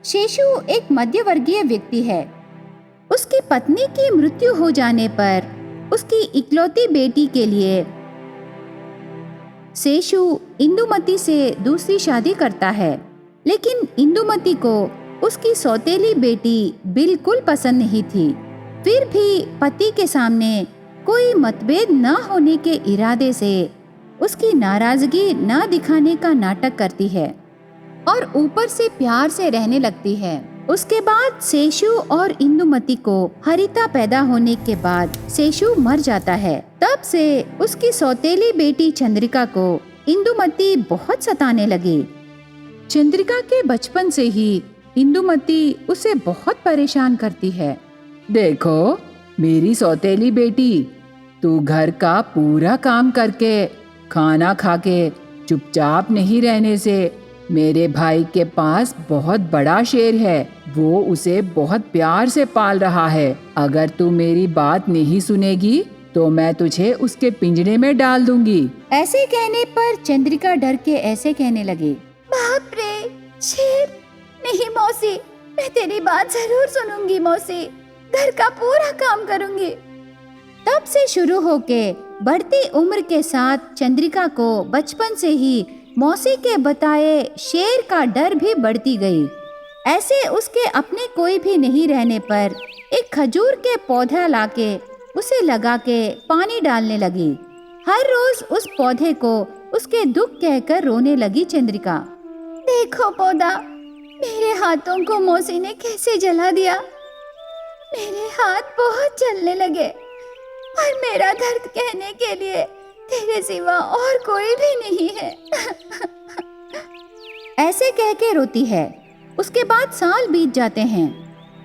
शेषु एक मध्यवर्गीय व्यक्ति है। उसकी पत्नी की मृत्यु हो जाने पर उसकी इकलौती बेटी के लिए शेषु इंदुमती से दूसरी शादी करता है, लेकिन इंदुमती को उसकी सौतेली बेटी बिल्कुल पसंद नहीं थी। फिर भी पति के सामने कोई मतभेद न होने के इरादे से उसकी नाराजगी न दिखाने का नाटक करती है और ऊपर से प्यार से रहने लगती है। उसके बाद शेषु और इंदुमती को हरिता पैदा होने के बाद शेषु मर जाता है। तब से उसकी सौतेली बेटी चंद्रिका को इंदुमती बहुत सताने लगी। चंद्रिका के बचपन से ही इंदुमती उसे बहुत परेशान करती है। देखो मेरी सौतेली बेटी, तू घर का पूरा काम करके खाना खाके चुपचाप नहीं रहने से मेरे भाई के पास बहुत बड़ा शेर है। वो उसे बहुत प्यार से पाल रहा है। अगर तू मेरी बात नहीं सुनेगी तो मैं तुझे उसके पिंजरे में डाल दूंगी। ऐसे कहने पर चंद्रिका डर के ऐसे कहने लगी, बाप रे, शेर! नहीं मौसी, मैं तेरी बात जरूर सुनूंगी मौसी, घर का पूरा काम करूंगी। तब से शुरू होके बढ़ती उम्र के साथ चंद्रिका को बचपन से ही मौसी के बताए शेर का डर भी बढ़ती गई। ऐसे उसके अपने कोई भी नहीं रहने पर एक खजूर के पौधा लाके उसे लगा के पानी डालने लगी। हर रोज उस पौधे को उसके दुख कहकर रोने लगी चंद्रिका। देखो पौधा, मेरे हाथों को मौसी ने कैसे जला दिया। मेरे हाथ बहुत जलने लगे और मेरा दर्द कहने के लिए तेरे सिवा और कोई भी नहीं है। ऐसे कह के रोती है। उसके बाद साल बीत जाते हैं।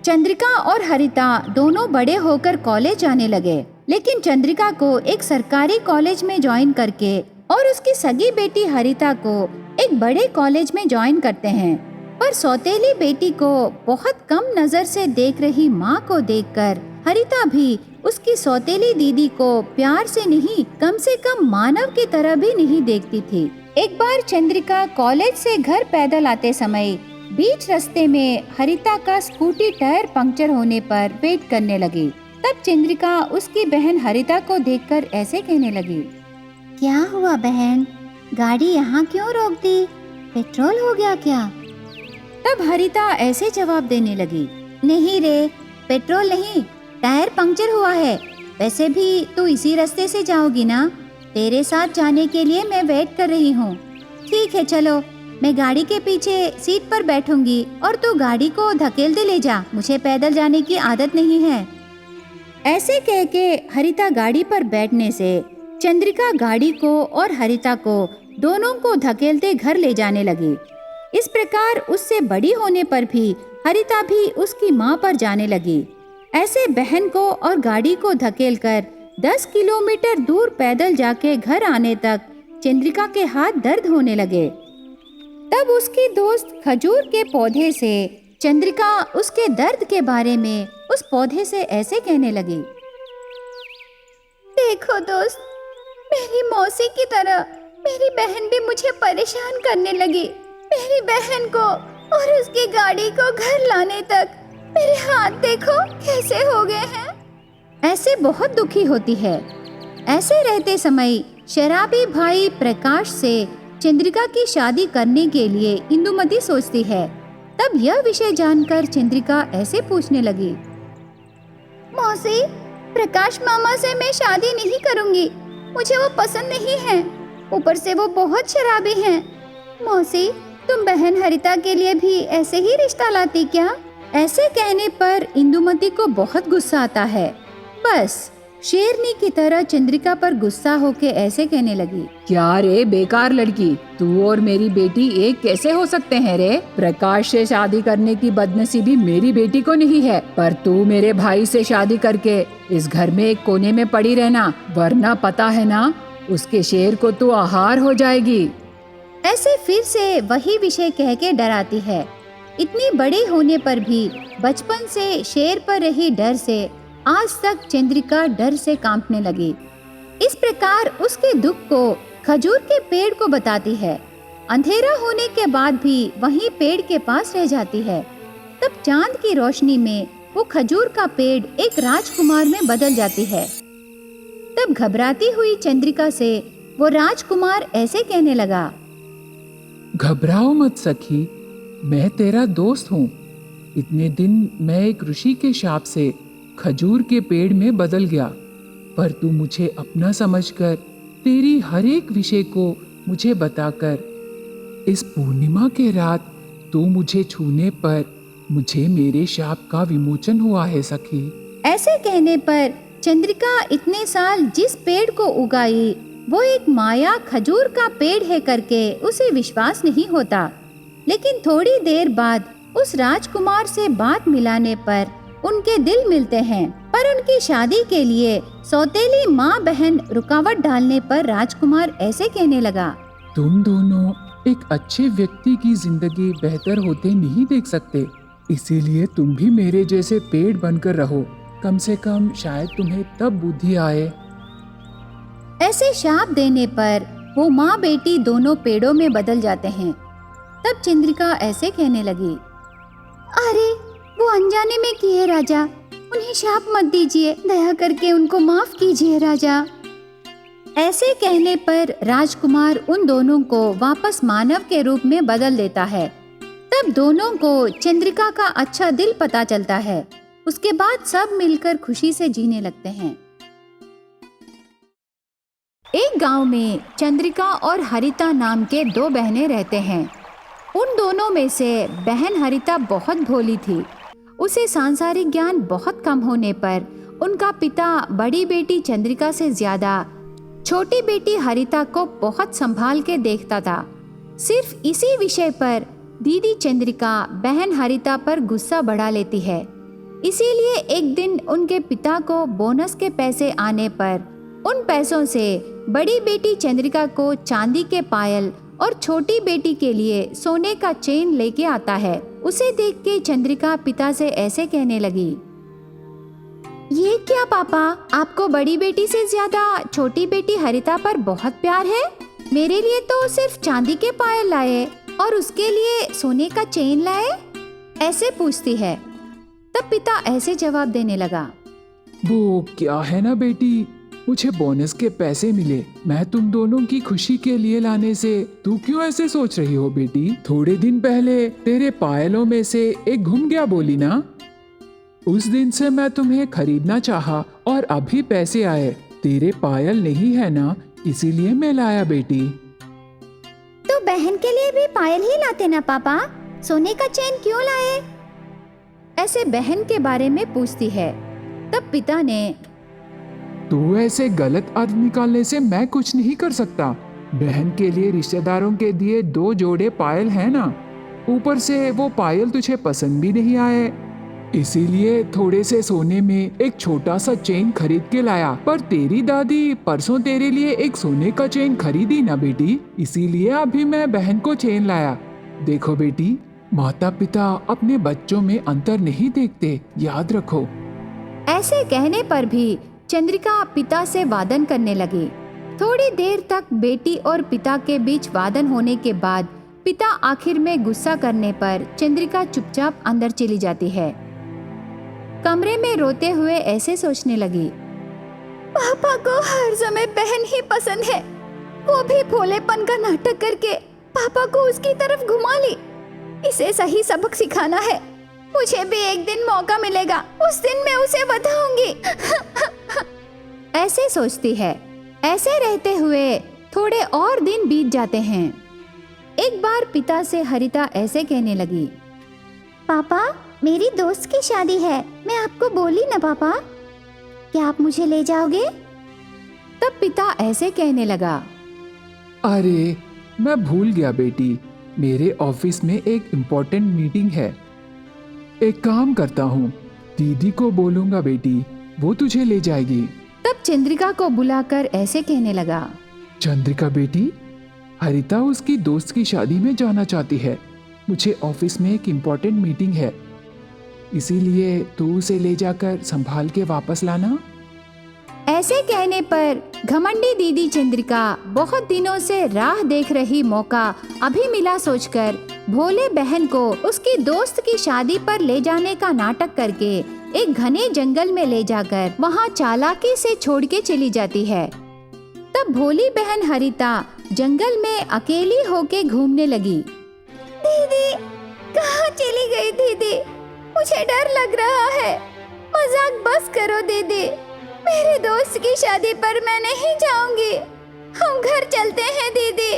चंद्रिका और हरिता दोनों बड़े होकर कॉलेज जाने लगे, लेकिन चंद्रिका को एक सरकारी कॉलेज में ज्वाइन करके और उसकी सगी बेटी हरिता को एक बड़े कॉलेज में ज्वाइन करते हैं। पर सौतेली बेटी को बहुत कम नजर से देख रही माँ को देखकर हरिता भी उसकी सौतेली दीदी को प्यार से नहीं, कम से कम मानव की तरह भी नहीं देखती थी। एक बार चंद्रिका कॉलेज से घर पैदल आते समय बीच रास्ते में हरिता का स्कूटी टायर पंक्चर होने पर वेट करने लगी। तब चंद्रिका उसकी बहन हरिता को देखकर ऐसे कहने लगी, क्या हुआ बहन, गाड़ी यहाँ क्यों रोक दी? पेट्रोल हो गया क्या? तब हरिता ऐसे जवाब देने लगी, नहीं रे, पेट्रोल नहीं, टायर पंक्चर हुआ है। वैसे भी तू इसी रास्ते से जाओगी ना? तेरे साथ जाने के लिए मैं वेट कर रही हूँ। ठीक है चलो, मैं गाड़ी के पीछे सीट पर बैठूंगी और तू गाड़ी को धकेलते ले जा, मुझे पैदल जाने की आदत नहीं है। ऐसे कह के हरिता गाड़ी पर बैठने से चंद्रिका गाड़ी को और हरिता को दोनों को धकेलते घर ले जाने लगी। इस प्रकार उससे बड़ी होने पर भी हरिता भी उसकी माँ पर जाने लगी। ऐसे बहन को और गाड़ी को धकेलकर 10 किलोमीटर दूर पैदल जाके घर आने तक चंद्रिका के हाथ दर्द होने लगे। तब उसकी दोस्त खजूर के पौधे से चंद्रिका उसके दर्द के बारे में उस पौधे से ऐसे कहने लगी, देखो दोस्त, मेरी मौसी की तरह मेरी बहन भी मुझे परेशान करने लगी। मेरी बहन को और उसकी गाड़ी को घर लाने तक मेरे हाथ देखो कैसे हो गए हैं। ऐसे बहुत दुखी होती है। ऐसे रहते समय शराबी भाई प्रकाश से चंद्रिका की शादी करने के लिए इंदुमती सोचती है। तब यह विषय जानकर चंद्रिका ऐसे पूछने लगी, मौसी, प्रकाश मामा से मैं शादी नहीं करूंगी, मुझे वो पसंद नहीं है, ऊपर से वो बहुत शराबी हैं। मौसी, तुम बहन हरिता के लिए भी ऐसे ही रिश्ता लाती क्या? ऐसे कहने पर इंदुमती को बहुत गुस्सा आता है। बस शेरनी की तरह चंद्रिका पर गुस्सा होके ऐसे कहने लगी, क्या रे बेकार लड़की, तू और मेरी बेटी एक कैसे हो सकते हैं रे? प्रकाश से शादी करने की बदनसीबी मेरी बेटी को नहीं है, पर तू मेरे भाई से शादी करके इस घर में एक कोने में पड़ी रहना, वरना पता है ना उसके शेर को तू आहार हो जाएगी। ऐसे फिर से वही विषय कह के डराती है। इतनी बड़ी होने पर भी बचपन से शेर पर रही डर से आज तक चंद्रिका डर से कांपने लगी। इस प्रकार उसके दुख को खजूर के पेड़ को बताती है। अंधेरा होने के बाद भी वहीं पेड़ के पास रह जाती है। तब चांद की रोशनी में वो खजूर का पेड़ एक राजकुमार में बदल जाती है। तब घबराती हुई चंद्रिका से वो राजकुमार ऐसे कहने लगा, घबराओ मत सखी, मैं तेरा दोस्त हूँ। इतने दिन मैं एक ऋषि के शाप से खजूर के पेड़ में बदल गया, पर तू मुझे अपना समझकर तेरी हर एक विषय को मुझे बताकर इस पूर्णिमा के रात तू मुझे छूने पर मुझे मेरे शाप का विमोचन हुआ है सखी। ऐसे कहने पर चंद्रिका इतने साल जिस पेड़ को उगाई वो एक माया खजूर का पेड़ है करके उसे विश्वास नहीं होता। लेकिन थोड़ी देर बाद उस राजकुमार से बात मिलाने पर उनके दिल मिलते हैं, पर उनकी शादी के लिए सौतेली माँ बहन रुकावट डालने पर राजकुमार ऐसे कहने लगा, तुम दोनों एक अच्छे व्यक्ति की जिंदगी बेहतर होते नहीं देख सकते, इसीलिए तुम भी मेरे जैसे पेड़ बनकर रहो। कम से कम शायद तुम्हें तब बुद्धि आए। ऐसे शाप देने पर वो माँ बेटी दोनों पेड़ों में बदल जाते हैं। तब चंद्रिका ऐसे कहने लगी, अरे वो अनजाने में किए राजा, उन्हें शाप मत दीजिए, दया करके उनको माफ कीजिए राजा। ऐसे कहने पर राजकुमार उन दोनों को वापस मानव के रूप में बदल देता है। तब दोनों को चंद्रिका का अच्छा दिल पता चलता है। उसके बाद सब मिलकर खुशी से जीने लगते हैं। एक गांव में चंद्रिका और हरिता नाम के दो बहनें रहते हैं। उन दोनों में से बहन हरिता बहुत भोली थी। उसे सांसारिक ज्ञान बहुत कम होने पर उनका पिता बड़ी बेटी चंद्रिका से ज्यादा छोटी बेटी हरिता को बहुत संभाल के देखता था। सिर्फ इसी विषय पर दीदी चंद्रिका बहन हरिता पर गुस्सा बढ़ा लेती है। इसीलिए एक दिन उनके पिता को बोनस के पैसे आने पर उन पैसों से बड़ी बेटी चंद्रिका को चांदी के पायल और छोटी बेटी के लिए सोने का चेन लेके आता है। उसे देख के चंद्रिका पिता से ऐसे कहने लगी, ये क्या पापा, आपको बड़ी बेटी से ज्यादा छोटी बेटी हरिता पर बहुत प्यार है। मेरे लिए तो सिर्फ चांदी के पायल लाए और उसके लिए सोने का चेन लाए, ऐसे पूछती है। तब पिता ऐसे जवाब देने लगा, वो क्या है ना बेटी, मुझे बोनस के पैसे मिले, मैं तुम दोनों की खुशी के लिए लाने से तू क्यों ऐसे सोच रही हो बेटी। थोड़े दिन पहले तेरे पायलों में से एक घूम गया बोली ना, उस दिन से मैं तुम्हें खरीदना चाहा और अभी पैसे आए। तेरे पायल नहीं है ना, इसीलिए मैं लाया बेटी। तो बहन के लिए भी पायल ही लाते ना पापा, सोने का चेन क्यों लाए, ऐसे बहन के बारे में पूछती है। तब पिता ने, तू ऐसे गलत अर्थ निकालने से मैं कुछ नहीं कर सकता। बहन के लिए रिश्तेदारों के दिए 2 जोड़े पायल है ना, ऊपर से वो पायल तुझे पसंद भी नहीं आए, इसीलिए थोड़े से सोने में एक छोटा सा चेन खरीद के लाया। पर तेरी दादी परसों तेरे लिए एक सोने का चेन खरीदी ना बेटी, इसीलिए अभी मैं बहन को चेन लाया। देखो बेटी, माता पिता अपने बच्चों में अंतर नहीं देखते, याद रखो। ऐसे कहने पर भी चंद्रिका पिता से वादन करने लगी। थोड़ी देर तक बेटी और पिता के बीच वादन होने के बाद पिता आखिर में गुस्सा करने पर चंद्रिका चुपचाप अंदर चली जाती है। कमरे में रोते हुए ऐसे सोचने लगी, पापा को हर समय बहन ही पसंद है, वो भी भोलेपन का नाटक करके पापा को उसकी तरफ घुमा ली। इसे सही सबक सिखाना है, मुझे भी एक दिन मौका मिलेगा, उस दिन मैं उसे बताऊंगी। ऐसे सोचती है। ऐसे रहते हुए थोड़े और दिन बीत जाते हैं। एक बार पिता से हरिता ऐसे कहने लगी, पापा मेरी दोस्त की शादी है, मैं आपको बोली ना पापा, क्या आप मुझे ले जाओगे। तब पिता ऐसे कहने लगा, अरे मैं भूल गया बेटी, मेरे ऑफिस में एक इम्पोर्टेंट मीटिंग है। एक काम करता हूँ, दीदी को बोलूंगा बेटी, वो तुझे ले जाएगी। तब चंद्रिका को बुलाकर ऐसे कहने लगा, चंद्रिका बेटी, हरिता उसकी दोस्त की शादी में जाना चाहती है, मुझे ऑफिस में एक इम्पोर्टेंट मीटिंग है, इसीलिए तू उसे ले जाकर संभाल के वापस लाना। ऐसे कहने पर घमंडी दीदी चंद्रिका बहुत दिनों से राह देख रही मौका अभी मिला सोचकर भोले बहन को उसकी दोस्त की शादी पर ले जाने का नाटक करके एक घने जंगल में ले जाकर वहाँ चालाकी से छोड़ के चली जाती है। तब भोली बहन हरिता जंगल में अकेली होके घूमने लगी। दीदी, कहाँ चली गई दीदी? मुझे डर लग रहा है। मजाक बस करो दीदी, मेरे दोस्त की शादी पर मैं नहीं जाऊंगी। हम घर चलते हैं दीदी।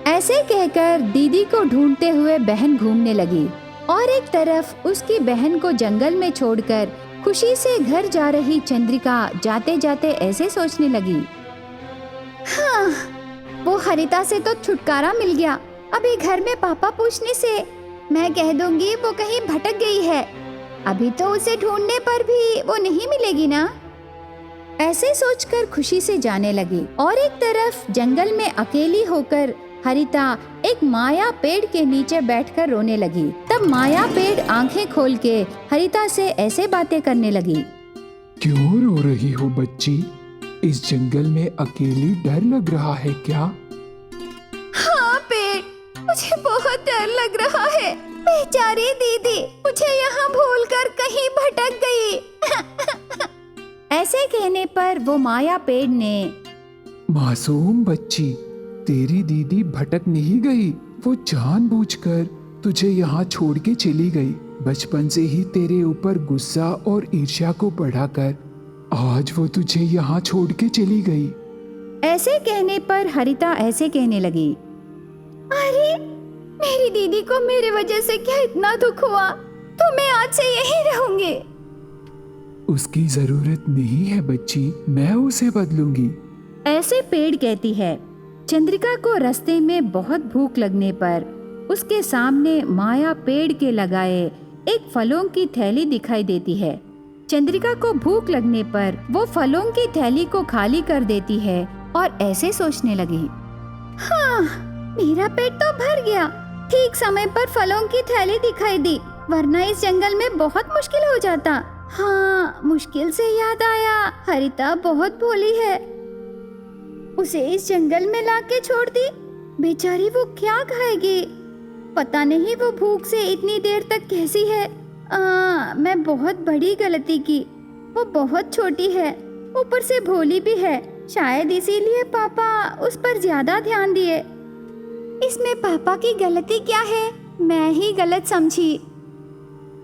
ऐसे कहकर दीदी को ढूंढते हुए बहन घूमने लगी और एक तरफ उसकी बहन को जंगल में छोड़कर खुशी से घर जा रही चंद्रिका जाते जाते ऐसे सोचने लगी, हाँ, वो हरिता से तो छुटकारा मिल गया। अभी घर में पापा पूछने से मैं कह दूंगी वो कहीं भटक गई है। अभी तो उसे ढूंढने पर भी वो नहीं मिलेगी ना। ऐसे सोचकर खुशी से जाने लगी और एक तरफ जंगल में अकेली होकर हरिता एक माया पेड़ के नीचे बैठकर रोने लगी। तब माया पेड़ आंखें खोल के हरिता से ऐसे बातें करने लगी। क्यों रो रही हो बच्ची? इस जंगल में अकेली डर लग रहा है क्या? हाँ पेड़, मुझे बहुत डर लग रहा है। बेचारी दीदी मुझे यहाँ भूलकर कहीं भटक गई। ऐसे कहने पर वो माया पेड़ ने, मासूम बच्ची, तेरी दीदी भटक नहीं गई। वो जानबूझकर तुझे यहाँ छोड़ के चली गई। बचपन से ही तेरे ऊपर गुस्सा और ईर्ष्या को बढ़ाकर आज वो तुझे यहाँ छोड़ के चली गई। ऐसे कहने पर हरिता ऐसे कहने लगी, अरे मेरी दीदी को मेरे वजह से क्या इतना दुख हुआ? तो मैं आज से यहीं रहूंगी। उसकी जरूरत नहीं है बच्ची, मैं उसे बदलूंगी। ऐसे पेड़ कहती है। चंद्रिका को रास्ते में बहुत भूख लगने पर उसके सामने माया पेड़ के लगाए एक फलों की थैली दिखाई देती है। चंद्रिका को भूख लगने पर वो फलों की थैली को खाली कर देती है और ऐसे सोचने लगी, हाँ, मेरा पेट तो भर गया। ठीक समय पर फलों की थैली दिखाई दी, वरना इस जंगल में बहुत मुश्किल हो जाता। हाँ, मुश्किल से याद आया, हरिता बहुत भोली है। उसे इस जंगल में लाके छोड़ दी। बेचारी वो क्या खाएगी? पता नहीं वो भूख से इतनी देर तक कैसी है। मैं बहुत बड़ी गलती की। वो बहुत छोटी है, ऊपर से भोली भी है। शायद इसीलिए पापा उस पर ज्यादा ध्यान दिए। इसमें पापा की गलती क्या है? मैं ही गलत समझी।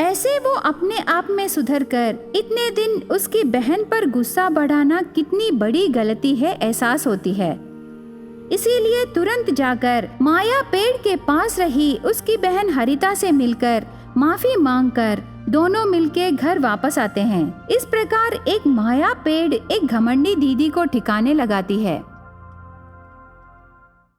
ऐसे वो अपने आप में सुधर कर इतने दिन उसकी बहन पर गुस्सा बढ़ाना कितनी बड़ी गलती है एहसास होती है। इसीलिए तुरंत जाकर माया पेड़ के पास रही उसकी बहन हरिता से मिलकर माफी मांगकर दोनों मिलके घर वापस आते हैं। इस प्रकार एक माया पेड़ एक घमंडी दीदी को ठिकाने लगाती है।